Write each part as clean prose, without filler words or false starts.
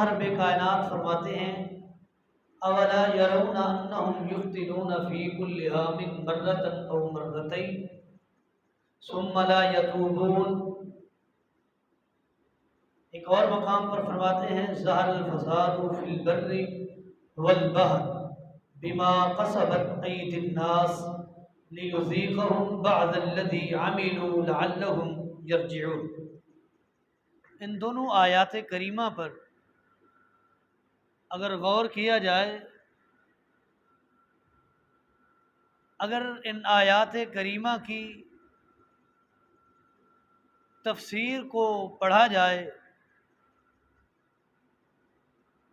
رب کائنات فرماتے ہیں اولا یرون انہم یفتنون فی کل عام مرۃ او مرتین ثم لا یتوبون۔ ایک اور مقام پر فرماتے ہیں ظہر الفساد فی البر والبحر بما قصبت ایدی الناس لیذیقہم بعض الذی عملوا لعلہم یرجعون۔ ان دونوں آیات کریمہ پر اگر غور کیا جائے، اگر ان آیات کریمہ کی تفسیر کو پڑھا جائے،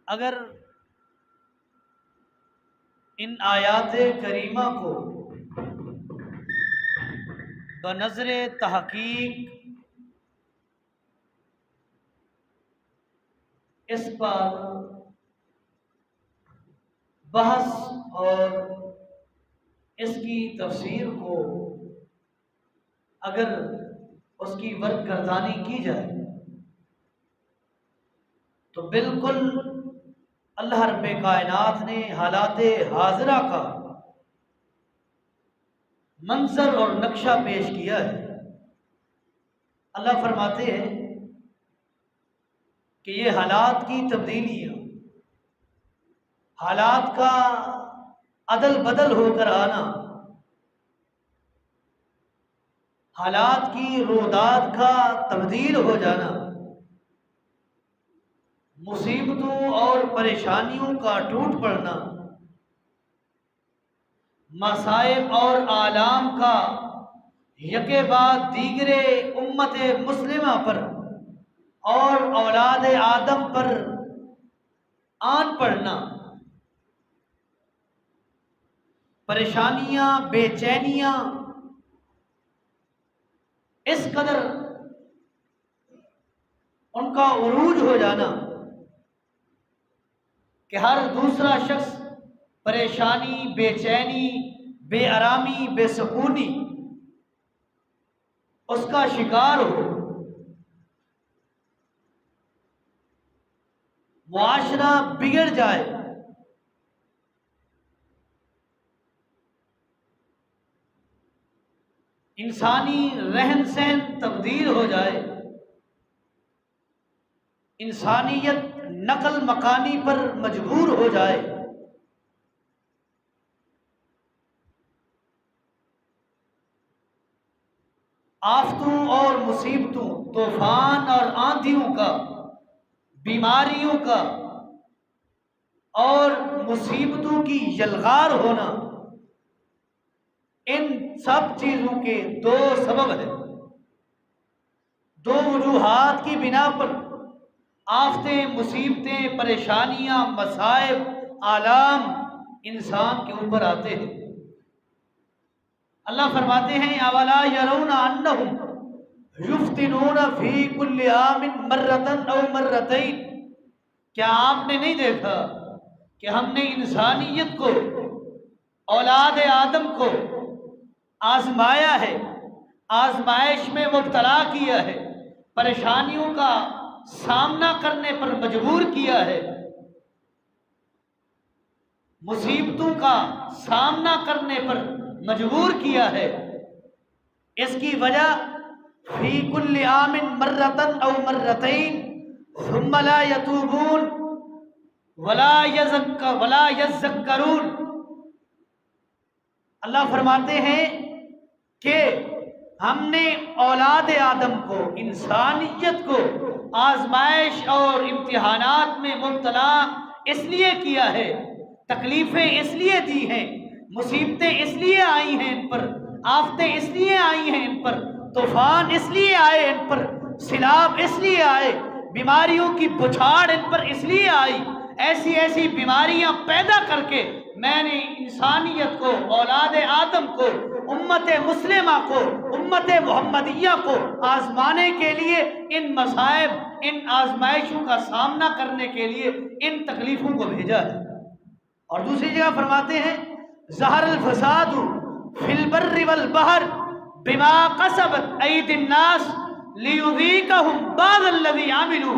اگر ان آیات کریمہ کو بنظر تحقیق اس پر بحث اور اس کی تفسیر کو اگر اس کی ورق گردانی کی جائے تو بالکل اللہ رب کائنات نے حالات حاضرہ کا منظر اور نقشہ پیش کیا ہے۔ اللہ فرماتے ہیں کہ یہ حالات کی تبدیلیاں، حالات کا عدل بدل ہو کر آنا، حالات کی روداد کا تبدیل ہو جانا، مصیبتوں اور پریشانیوں کا ٹوٹ پڑنا، مصائب اور آلام کا یکے بعد دیگرے امت مسلمہ پر اور اولاد آدم پر آن پڑنا، پریشانیاں، بے چینیاں اس قدر ان کا عروج ہو جانا کہ ہر دوسرا شخص پریشانی، بے چینی، بے آرامی، بے سکونی اس کا شکار ہو، معاشرہ بگڑ جائے، انسانی رہن سہن تبدیل ہو جائے، انسانیت نقل مکانی پر مجبور ہو جائے، آفتوں اور مصیبتوں، طوفان اور آندھیوں کا، بیماریوں کا اور مصیبتوں کی یلغار ہونا، ان سب چیزوں کے دو سبب ہیں۔ دو وجوہات کی بنا پر آفتیں، مصیبتیں، پریشانیاں، مصائب، آلام انسان کے اوپر آتے ہیں۔ اللہ فرماتے ہیں اولا یرون انہم یفتنون فی کل عام مرۃ او مرتین، کیا آپ نے نہیں دیکھا کہ ہم نے انسانیت کو، اولاد آدم کو آزمایا ہے، آزمائش میں مبتلا کیا ہے، پریشانیوں کا سامنا کرنے پر مجبور کیا ہے، مصیبتوں کا سامنا کرنے پر مجبور کیا ہے۔ اس کی وجہ فی کل عام مرۃ او مرتین ثم لا یتوبون ولا یذکرون۔ اللہ فرماتے ہیں کہ ہم نے اولاد آدم کو، انسانیت کو آزمائش اور امتحانات میں مبتلا اس لیے کیا ہے، تکلیفیں اس لیے دی ہیں، مصیبتیں اس لیے آئی ہیں ان پر، آفتیں اس لیے آئی ہیں ان پر، طوفان اس لیے آئے ان پر، سیلاب اس لیے آئے، بیماریوں کی بچھاڑ ان پر اس لیے آئی، ایسی ایسی بیماریاں پیدا کر کے میں نے انسانیت کو، اولاد آدم کو، امت مسلمہ کو، امت محمدیہ کو آزمانے کے لیے، ان مصائب، ان آزمائشوں کا سامنا کرنے کے لیے ان تکلیفوں کو بھیجا ہے۔ اور دوسری جگہ فرماتے ہیں ظہر الفساد فی البر والبحر بما قصبت ایدی الناس لیذیقہم بعض الذی عملوا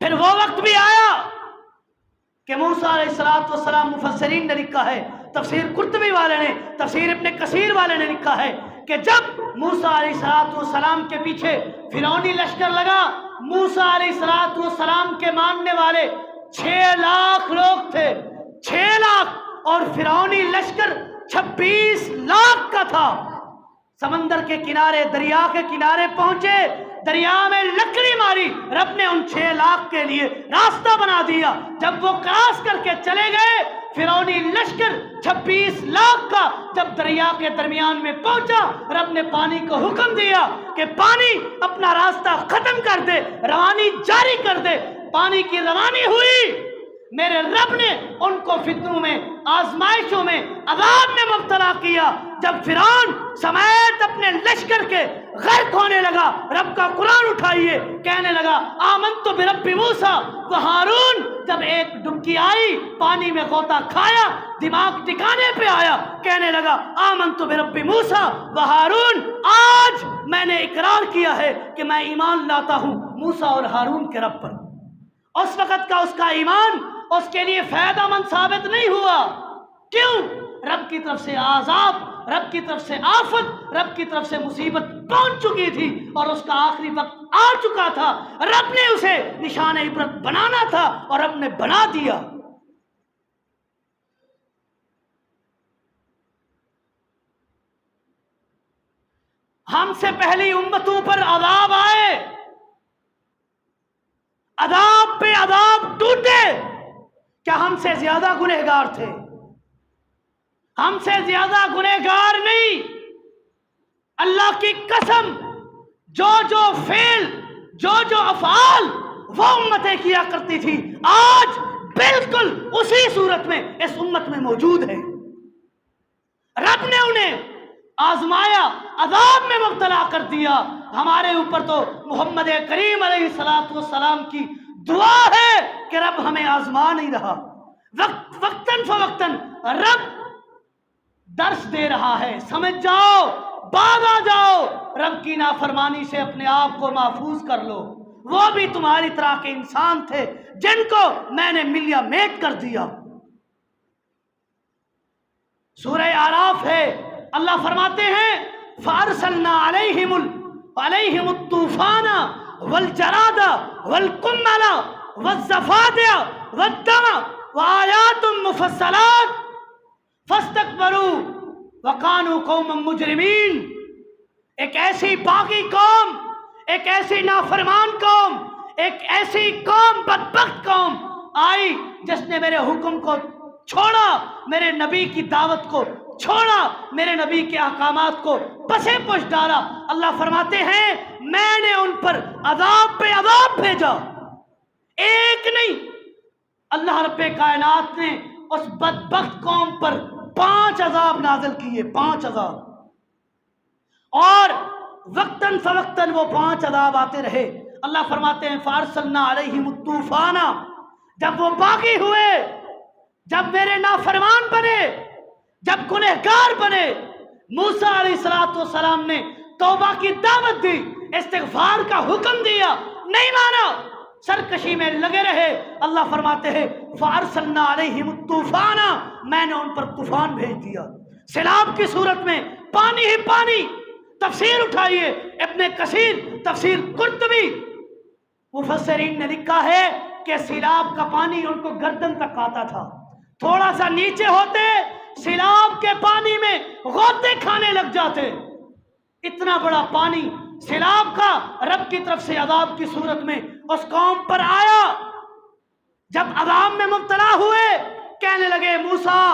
پھر وہ وقت بھی آیا کہ موسیٰ علیہ السلام، مفسرین نے لکھا ہے، تفسیر قرطبی والے نے، تفسیر ابن کثیر والے نے لکھا ہے کہ جب موسیٰ علیہ السلام کے پیچھے فرعونی لشکر لگا، موسیٰ علیہ السلام کے ماننے والے 6 لاکھ لوگ تھے، 6 لاکھ، اور فرعونی لشکر 26 لاکھ کا تھا۔ سمندر کے کنارے، دریا کے کنارے پہنچے، دریا میں لکڑی ماری، رب نے ان 6 لاکھ کے لیے راستہ بنا دیا۔ جب وہ کراس کر کے چلے گئے، فرعونی لشکر 26 لاکھ کا جب دریا کے درمیان میں پہنچا، رب نے پانی کو حکم دیا کہ پانی اپنا راستہ ختم کر دے، روانی جاری کر دے۔ پانی کی روانی ہوئی، میرے رب نے ان کو فتنوں میں، آزمائشوں میں، عذاب میں مبتلا کیا۔ جب فرعون سمیت اپنے لشکر کے غرق ہونے لگا، رب کا قرآن اٹھائیے، کہنے لگا آمنت برب موسیٰ و ہارون۔ جب ایک ڈبکی آئی، پانی میں غوطہ کھایا، دماغ ٹھکانے پہ آیا، کہنے لگا آمنت برب موسیٰ و ہارون، آج میں نے اقرار کیا ہے کہ میں ایمان لاتا ہوں موسیٰ اور ہارون کے رب پر۔ اس وقت کا اس کا ایمان اس کے لیے فائدہ مند ثابت نہیں ہوا۔ کیوں؟ رب کی طرف سے عذاب، رب کی طرف سے آفت، رب کی طرف سے مصیبت پہنچ چکی تھی، اور اس کا آخری وقت آ چکا تھا۔ رب نے اسے نشان عبرت بنانا تھا، اور رب نے بنا دیا۔ ہم سے پہلی امتوں پر عذاب آئے، عذاب پہ عذاب ٹوٹے، کیا ہم سے زیادہ گنہگار تھے؟ ہم سے زیادہ گنہگار نہیں۔ اللہ کی قسم، جو فعل، جو افعال وہ امتیں کیا کرتی تھی، آج بالکل اسی صورت میں اس امت میں موجود ہے۔ رب نے انہیں آزمایا، عذاب میں مبتلا کر دیا۔ ہمارے اوپر تو محمد کریم علیہ السلام کی دعا ہے کہ رب ہمیں آزما نہیں رہا، وقتاً فوقتاً رب درس دے رہا ہے، سمجھ جاؤ، باز آ جاؤ، رب کی نافرمانی سے اپنے آپ کو محفوظ کر لو۔ وہ بھی تمہاری طرح کے انسان تھے جن کو میں نے ملیا میٹ کر دیا۔ سورہ اعراف ہے، اللہ فرماتے ہیں فَأَرْسَلْنَا عَلَيْهِمُ الطُّوفَانَ وَالْجَرَادَ وَالْقُمَّلَ وَالزَّفَادِعَ وَالدَّمَ وَآيَاتٌ مُفَصَّلَاتٌ فَاسْتَكْبَرُوا وَكَانُوا قَوْمًا مُجْرِمِينَ۔ ایک ایسی باغی قوم، ایک ایسی نافرمان قوم، ایک ایسی قوم، بدبخت قوم آئی جس نے میرے حکم کو چھوڑا، میرے نبی کی دعوت کو چھوڑا، میرے نبی کے احکامات کو پسے پش ڈالا۔ اللہ فرماتے ہیں میں نے ان پر عذاب پہ عذاب بھیجا، ایک نہیں، اللہ رب کائنات نے اس بدبخت قوم پر 5 عذاب نازل کیے، 5 عذاب، اور وقتاً فوقتاً وہ 5 عذاب آتے رہے۔ اللہ فرماتے ہیں فَأَرْسَلْنَا عَلَيْهِمُ الطُّوفَانَ، جب وہ باغی ہوئے، جب میرے نافرمان بنے، جب گنہگار بنے، موسیٰ علیہ السلام نے توبہ کی دعوت دی، استغفار کا حکم دیا، نہیں مانا، سرکشی میں لگے رہے۔ اللہ فرماتے ہیں فَأَرْسَلْنَا عَلَيْهِمُ الطُّوفَانَ، میں نے ان پر طوفان بھیج دیا، سیلاب کی صورت میں، پانی ہی پانی۔ تفسیر اٹھائیے، ابن کثیر، تفسیر قرطبی، مفسرین نے لکھا ہے کہ سیلاب کا پانی ان کو گردن تک آتا تھا، تھوڑا سا نیچے ہوتے سیلاب کے پانی میں غوطے کھانے لگ جاتے۔ اتنا بڑا پانی سیلاب کا رب کی طرف سے عذاب کی صورت میں اس قوم پر آیا۔ جب عذاب میں مبتلا ہوئے، کہنے لگے موسیٰ،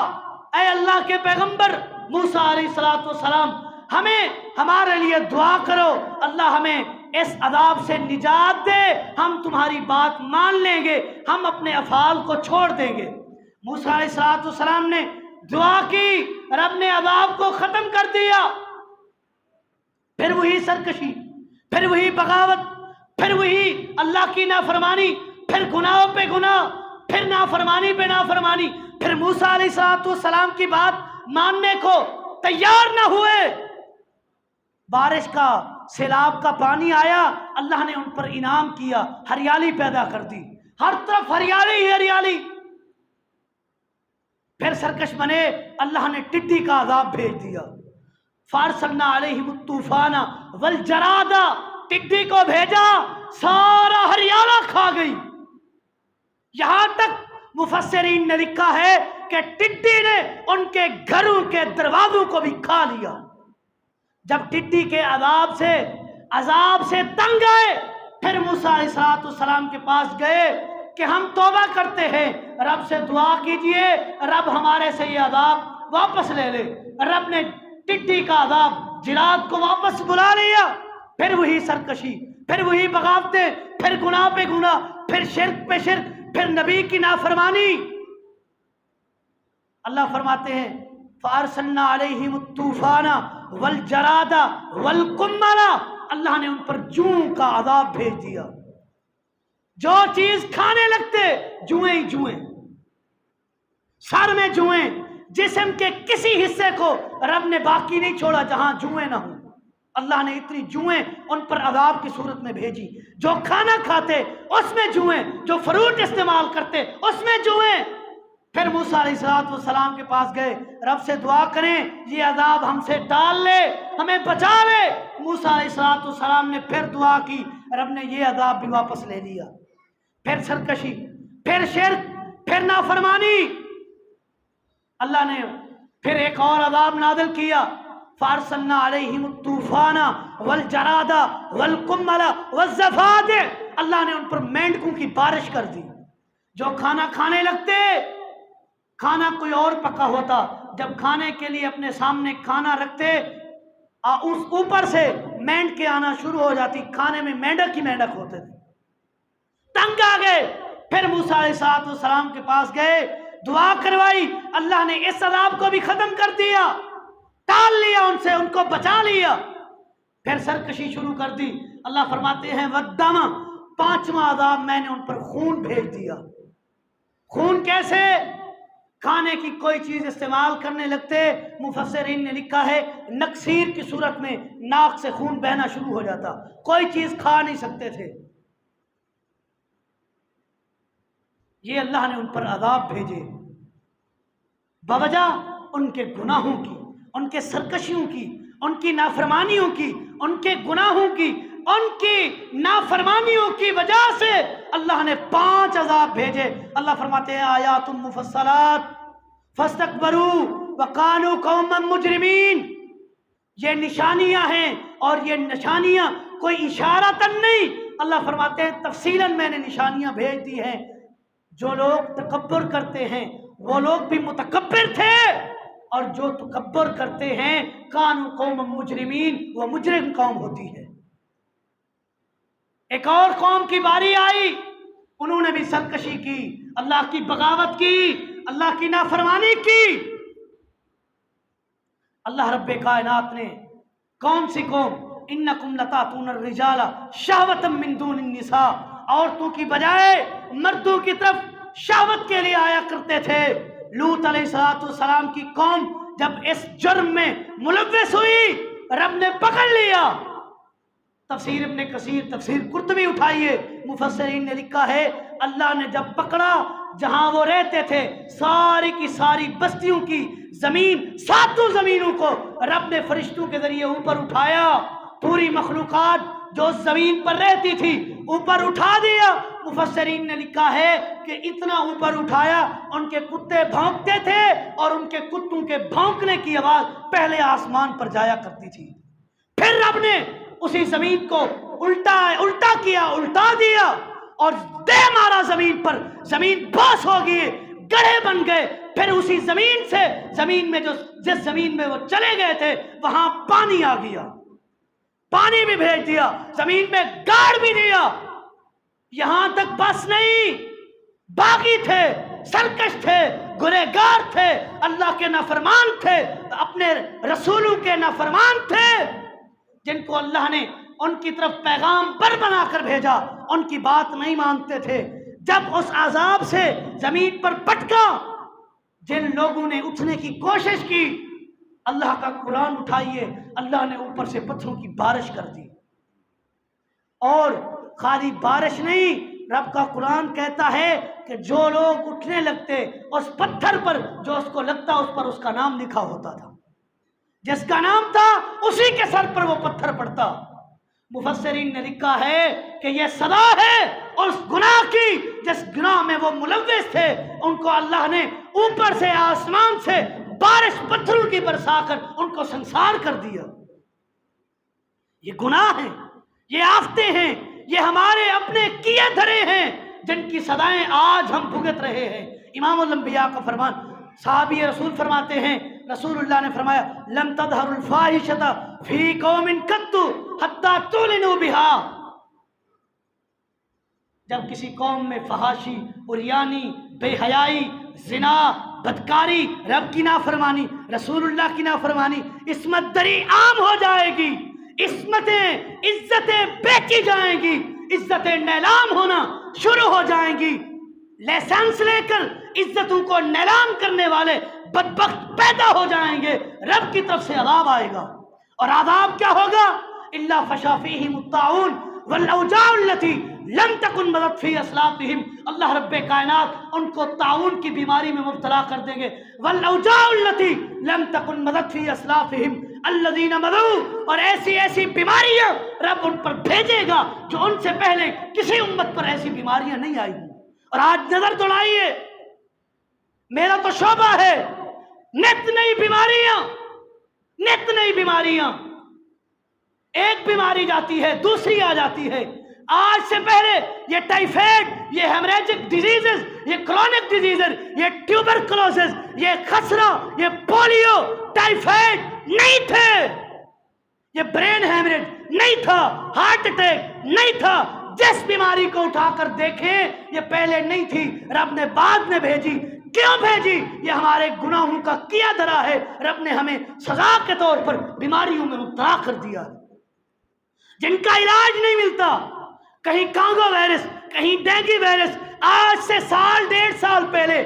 اے اللہ کے پیغمبر موسیٰ علیہ السلام، ہمیں ہمارے لیے دعا کرو، اللہ ہمیں اس عذاب سے نجات دے، ہم تمہاری بات مان لیں گے، ہم اپنے افعال کو چھوڑ دیں گے۔ موسیٰ علیہ السلام نے دعا کی، رب نے عذاب کو ختم کر دیا۔ پھر وہی سرکشی، پھر وہی بغاوت، پھر وہی اللہ کی نافرمانی، پھر گناہوں پہ گناہ، پھر نافرمانی پہ نافرمانی، پھر موسیٰ علیہ السلام کی بات ماننے کو تیار نہ ہوئے۔ بارش کا، سیلاب کا پانی آیا، اللہ نے ان پر انعام کیا، ہریالی پیدا کر دی، ہر طرف ہریالی ہی ہریالی. پھر سرکش بنے, اللہ نے ٹڈی کا عذاب بھیج دیا. فارسلنا علیہم الطوفان والجراد, ٹڈی کو بھیجا, سارا ہریالہ کھا گئی. یہاں تک مفسرین نے لکھا ہے کہ ٹڈی نے ان کے گھروں کے دروازوں کو بھی کھا لیا. جب ٹڈی کے عذاب سے تنگ آئے, پھر موسیٰ علیہ السلام کے پاس گئے کہ ہم توبہ کرتے ہیں, رب سے دعا کیجئے رب ہمارے سے یہ عذاب واپس لے لے. رب نے ٹڈی کا عذاب جراد کو واپس بلا لیا. پھر وہی سرکشی, پھر وہی بغاوتیں, پھر گناہ پہ گناہ, پھر شرک پہ شرک, پھر نبی کی نافرمانی. اللہ فرماتے ہیں فارسلنا علیہم الطوفان والجراد والقمل, اللہ نے ان پر جوؤں کا عذاب بھیج دیا. جو چیز کھانے لگتے جوئیں ہی جوئیں, سر میں جوئیں, جسم کے کسی حصے کو رب نے باقی نہیں چھوڑا جہاں جوئیں نہ ہوں. اللہ نے اتنی جوئیں ان پر عذاب کی صورت میں بھیجی. جو کھانا کھاتے اس میں جوئیں, جو فروٹ استعمال کرتے اس میں جوئیں. پھر موسیٰ علیہ السلام کے پاس گئے, رب سے دعا کریں یہ عذاب ہم سے ڈال لے, ہمیں بچا لے. موسیٰ علیہ السلام نے پھر دعا کی, رب نے یہ عذاب بھی واپس لے لیا. پھر سرکشی, پھر شرک, پھر نافرمانی. اللہ نے پھر ایک اور عذاب نازل کیا. فارسلنا علیہم الطوفان والجراد والقمل والضفادع, اللہ نے ان پر مینڈکوں کی بارش کر دی. جو کھانا کھانے لگتے, کھانا کوئی اور پکا ہوتا, جب کھانے کے لیے اپنے سامنے کھانا رکھتے اس اوپر سے مینڈ کے آنا شروع ہو جاتی, کھانے میں مینڈک ہی مینڈک ہوتے تھے. تنگ آ گئے, پھر موسیٰ علیہ السلام کے پاس گئے, دعا کروائی, اللہ نے اس عذاب کو بھی ختم کر دیا, ٹال لیا ان سے, ان کو بچا لیا. پھر سرکشی شروع کر دی. اللہ فرماتے ہیں والدم, پانچواں عذاب میں نے ان پر خون بھیج دیا. خون کیسے؟ کھانے کی کوئی چیز استعمال کرنے لگتے, مفسرین نے لکھا ہے نکسیر کی صورت میں ناک سے خون بہنا شروع ہو جاتا, کوئی چیز کھا نہیں سکتے تھے. یہ اللہ نے ان پر عذاب بھیجے بوجہ ان کے گناہوں کی, ان کے سرکشیوں کی, ان کی نافرمانیوں کی, ان کے گناہوں کی, ان کی نافرمانیوں کی وجہ سے اللہ نے 5 عذاب بھیجے. اللہ فرماتے ہیں آیات مفصلات فاستکبروا وکانوا قوما مجرمین. یہ نشانیاں ہیں, اور یہ نشانیاں کوئی اشارتاً نہیں. اللہ فرماتے ہیں تفصیلاً میں نے نشانیاں بھیج دی ہیں. جو لوگ تکبر کرتے ہیں وہ لوگ بھی متکبر تھے, اور جو تکبر کرتے ہیں کانوا قوما مجرمین, وہ مجرم قوم ہوتی ہے. ایک اور قوم کی باری آئی, انہوں نے بھی سرکشی کی, اللہ کی بغاوت کی, اللہ کی نافرمانی کی. اللہ رب کائنات نے کون سی قوم, انکم لتاتون الرجال شہوۃ من دون النساء, عورتوں کی بجائے مردوں کی طرف شہوت کے لیے آیا کرتے تھے. لوط علیہ السلام کی قوم جب اس جرم میں ملوث ہوئی, رب نے پکڑ لیا. تفسیر ابن کثیر, تفسیر قرطبی اٹھائیے, مفسرین نے لکھا ہے اللہ نے جب پکڑا, جہاں وہ رہتے تھے ساری کی ساری بستیوں کی زمین, 7 زمینوں کو رب نے فرشتوں کے ذریعے اوپر اٹھایا. پوری مخلوقات جو زمین پر رہتی تھی اوپر اٹھا دیا. مفسرین نے لکھا ہے کہ اتنا اوپر اٹھایا, ان کے کتے بھونکتے تھے, اور ان کے کتوں کے بھونکنے کی آواز پہلے آسمان پر جایا کرتی تھی. پھر رب نے اسی زمین کو الٹا کیا, الٹا دیا, اور دے مارا زمین پر. زمین باس ہو گئی, گڑھے بن گئے. پھر اسی زمین سے, زمین میں جس زمین میں وہ چلے گئے تھے وہاں پانی آ گیا, پانی بھی بھیج دیا, زمین میں گاڑ بھی دیا. یہاں تک بس نہیں, باغی تھے, سرکش تھے, گنہگار تھے, اللہ کے نافرمان تھے, اپنے رسولوں کے نافرمان تھے, جن کو اللہ نے ان کی طرف پیغام پر بنا کر بھیجا, ان کی بات نہیں مانتے تھے. جب اس عذاب سے زمین پر پٹکا, جن لوگوں نے اٹھنے کی کوشش کی, اللہ کا قرآن اٹھائیے, اللہ نے اوپر سے پتھروں کی بارش کر دی. اور خالی بارش نہیں, رب کا قرآن کہتا ہے کہ جو لوگ اٹھنے لگتے اس پتھر پر جو اس کو لگتا اس پر اس کا نام لکھا ہوتا تھا، جس کا نام تھا اسی کے سر پر وہ پتھر پڑتا۔ مفسرین نے لکھا ہے کہ یہ سزا ہے اس گناہ کی جس گناہ میں وہ ملوث تھے، ان کو اللہ نے اوپر سے آسمان سے بارش پتھروں کی برسا کر ان کو سنسار کر دیا۔ یہ گناہ ہیں، یہ آفتیں ہیں، یہ ہمارے اپنے کیے دھرے ہیں جن کی سزائیں آج ہم بھگت رہے ہیں۔ امام الانبیاء کا فرمان، صحابی رسول فرماتے ہیں، رسول اللہ نے فرمایا لم تظہر الفاحشۃ فی قوم قط حتی تعلنوا بها۔ جب کسی قوم میں فحاشی، عریانی، بے حیائی، زنا، بدکاری، رب کی نافرمانی، رسول اللہ کی نافرمانی، عصمت دری عام ہو جائے گی، عزتیں بیچی جائیں گی، عزتیں نیلام ہونا شروع ہو جائیں گی، لائسنس لے کر عزتوں کو نیلام کرنے والے بدبخت پیدا ہو جائیں گے، رب کی طرف سے عذاب آئے گا۔ اور عذاب کیا ہوگا؟ الا فشا فیہم الطاعون والاوجاع التي لم تکن مضت فی اسلافہم، اللہ رب کائنات ان کو طاعون کی بیماری میں مبتلا کر دیں گے، والاوجاع التي لم تکن مضت فی اسلافہم الذین مضوا، اور ایسی ایسی بیماریاں رب ان پر بھیجے گا جو ان سے پہلے کسی امت پر ایسی بیماریاں نہیں آئی ہیں۔ اور آج نظر دوڑائیے، میرا تو شعبہ ہے، نت نئی بیماریاں، نت نئی بیماریاں، ایک بیماری جاتی ہے دوسری آ جاتی ہے۔ آج سے پہلے یہ ٹائیفائڈ، یہ ہیمریجک ڈیزیزز، یہ کرونک ڈیزیزز، یہ ٹیوبرکلوسس، یہ خسرہ، یہ پولیو، ٹائیفائڈ نہیں تھے، یہ برین ہیمریج نہیں تھا، ہارٹ اٹیک نہیں تھا۔ جس بیماری کو اٹھا کر دیکھیں یہ پہلے نہیں تھی، رب نے بعد میں بھیجی۔ کیوں بھیجی؟ یہ ہمارے گناہوں کا کیا دھرا ہے، رب نے ہمیں سزا کے طور پر بیماریوں میں مبتلا کر دیا جن کا علاج نہیں ملتا، کہیں کانگو وائرس، کہیں ڈینگی وائرس۔ آج سے سال ڈیڑھ سال پہلے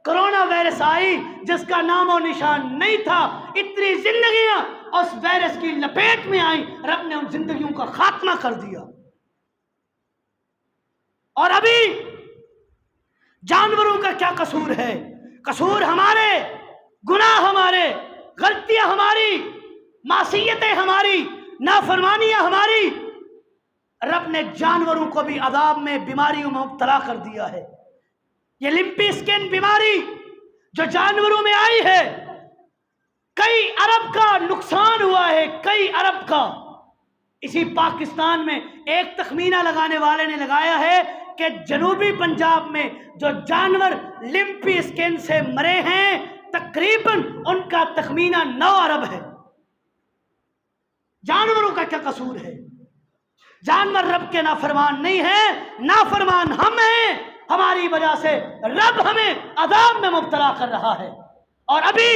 کرونا وائرس آئی جس کا نام و نشان نہیں تھا، اتنی زندگیاں اس وائرس کی لپیٹ میں آئیں، رب نے ان زندگیوں کا خاتمہ کر دیا۔ اور ابھی جانوروں کا کیا قصور ہے؟ قصور ہمارے، گناہ ہمارے، غلطیاں ہماری، معصیتیں ہماری، نافرمانیاں ہماری۔ رب نے جانوروں کو بھی عذاب میں، بیماریوں میں مبتلا کر دیا ہے۔ یہ لمپی سکن بیماری جو جانوروں میں آئی ہے، کئی ارب کا نقصان ہوا ہے، کئی ارب کا۔ اسی پاکستان میں ایک تخمینہ لگانے والے نے لگایا ہے کہ جنوبی پنجاب میں جو جانور لمپی سکن سے مرے ہیں تقریباً ان کا تخمینہ 9 ارب ہے۔ جانوروں کا کیا قصور ہے؟ جانور رب کے نافرمان نہیں ہیں، نافرمان ہم ہیں، ہماری وجہ سے رب ہمیں عذاب میں مبتلا کر رہا ہے۔ اور ابھی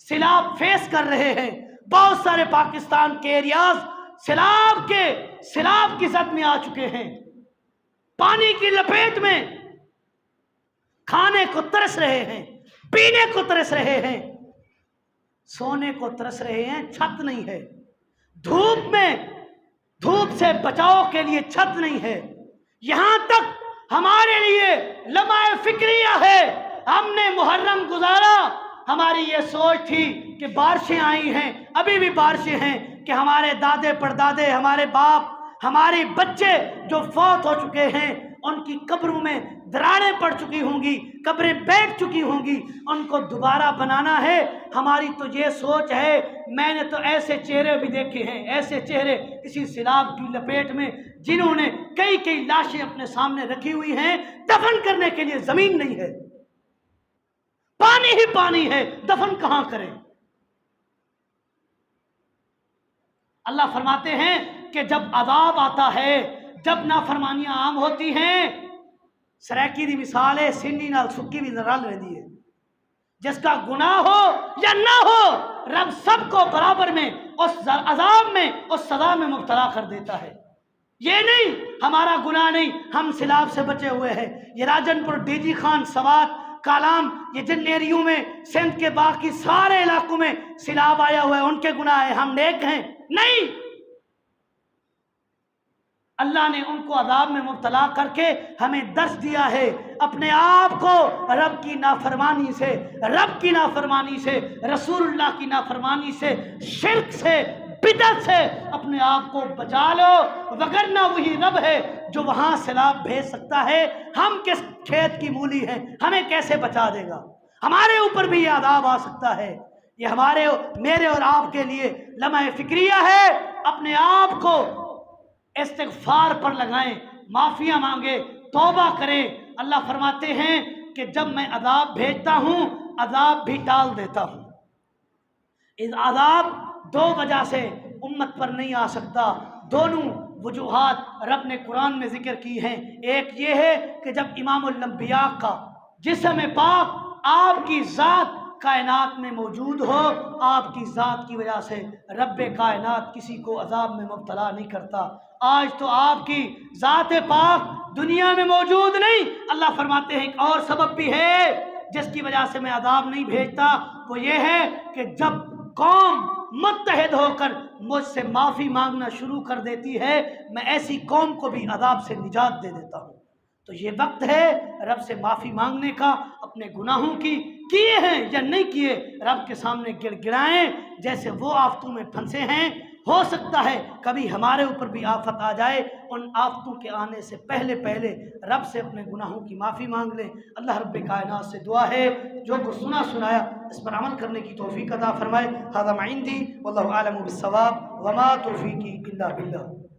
سیلاب فیس کر رہے ہیں، بہت سارے پاکستان کے ایریاز سیلاب کی زد میں آ چکے ہیں، پانی کی لپیٹ میں، کھانے کو ترس رہے ہیں، پینے کو ترس رہے ہیں، سونے کو ترس رہے ہیں، چھت نہیں ہے، دھوپ سے بچاؤ کے لیے چھت نہیں ہے۔ یہاں تک ہمارے لیے لمحہ فکریہ ہے، ہم نے محرم گزارا، ہماری یہ سوچ تھی کہ بارشیں آئی ہیں، ابھی بھی بارشیں ہیں، کہ ہمارے دادے پردادے، ہمارے باپ، ہمارے بچے جو فوت ہو چکے ہیں ان کی قبروں میں دراڑیں پڑ چکی ہوں گی، قبریں بیٹھ چکی ہوں گی، ان کو دوبارہ بنانا ہے۔ ہماری تو یہ سوچ ہے، میں نے تو ایسے چہرے بھی دیکھے ہیں، ایسے چہرے اسی سیلاب کی لپیٹ میں جنہوں نے کئی لاشیں اپنے سامنے رکھی ہوئی ہیں، دفن کرنے کے لیے زمین نہیں ہے، پانی ہی پانی ہے، دفن کہاں کریں؟ اللہ فرماتے ہیں کہ جب عذاب آتا ہے، جب نافرمانیاں عام ہوتی ہیں، سریکی دی مثال ہے، سینی نال سکی بھی رل رہی ہے، جس کا گناہ ہو یا نہ ہو رب سب کو برابر میں اس عذاب میں، اس سزا میں مبتلا کر دیتا ہے۔ یہ نہیں ہمارا گناہ نہیں، ہم سیلاب سے بچے ہوئے ہیں، یہ راجن پور، ڈی جی خان، سوات، کالام، یہ جن ایریوں میں، سندھ کے باقی سارے علاقوں میں سیلاب آیا ہوا ہے ان کے گناہ ہیں، ہم نیک ہیں؟ نہیں، اللہ نے ان کو عذاب میں مبتلا کر کے ہمیں درس دیا ہے اپنے آپ کو رب کی نافرمانی سے، رب کی نافرمانی سے، رسول اللہ کی نافرمانی سے، شرک سے، بدعت سے اپنے آپ کو بچا لو، وگرنہ وہی رب ہے جو وہاں سیلاب بھیج سکتا ہے۔ ہم کس کھیت کی مولی ہیں، ہمیں کیسے بچا دے گا؟ ہمارے اوپر بھی یہ عذاب آ سکتا ہے۔ یہ ہمارے میرے اور آپ کے لیے لمحہ فکریہ ہے۔ اپنے آپ کو استغفار پر لگائیں، معافیاں مانگے، توبہ کریں۔ اللہ فرماتے ہیں کہ جب میں عذاب بھیجتا ہوں عذاب بھی ٹال دیتا ہوں۔ اس عذاب دو وجہ سے امت پر نہیں آ سکتا، دونوں وجوہات رب نے قرآن میں ذکر کی ہیں۔ ایک یہ ہے کہ جب امام الانبیاء کا جسم پاک آپ کی ذات کائنات میں موجود ہو، آپ کی ذات کی وجہ سے رب کائنات کسی کو عذاب میں مبتلا نہیں کرتا۔ آج تو آپ کی ذات پاک دنیا میں موجود نہیں، اللہ فرماتے ہیں ایک اور سبب بھی ہے جس کی وجہ سے میں عذاب نہیں بھیجتا، وہ یہ ہے کہ جب قوم متحد ہو کر مجھ سے معافی مانگنا شروع کر دیتی ہے، میں ایسی قوم کو بھی عذاب سے نجات دے دیتا ہوں۔ تو یہ وقت ہے رب سے معافی مانگنے کا، اپنے گناہوں کی کیے ہیں یا نہیں کیے رب کے سامنے گڑ گڑائیں، جیسے وہ آفتوں میں پھنسے ہیں۔ ہو سکتا ہے کبھی ہمارے اوپر بھی آفت آ جائے، ان آفتوں کے آنے سے پہلے رب سے اپنے گناہوں کی معافی مانگ لیں۔ اللہ رب کائنات سے دعا ہے جو کچھ سنا سنایا اس پر عمل کرنے کی توفیق عطا فرمائے۔ ھذا ما عندی واللہ اعلم بالصواب وما توفیقی الا باللہ۔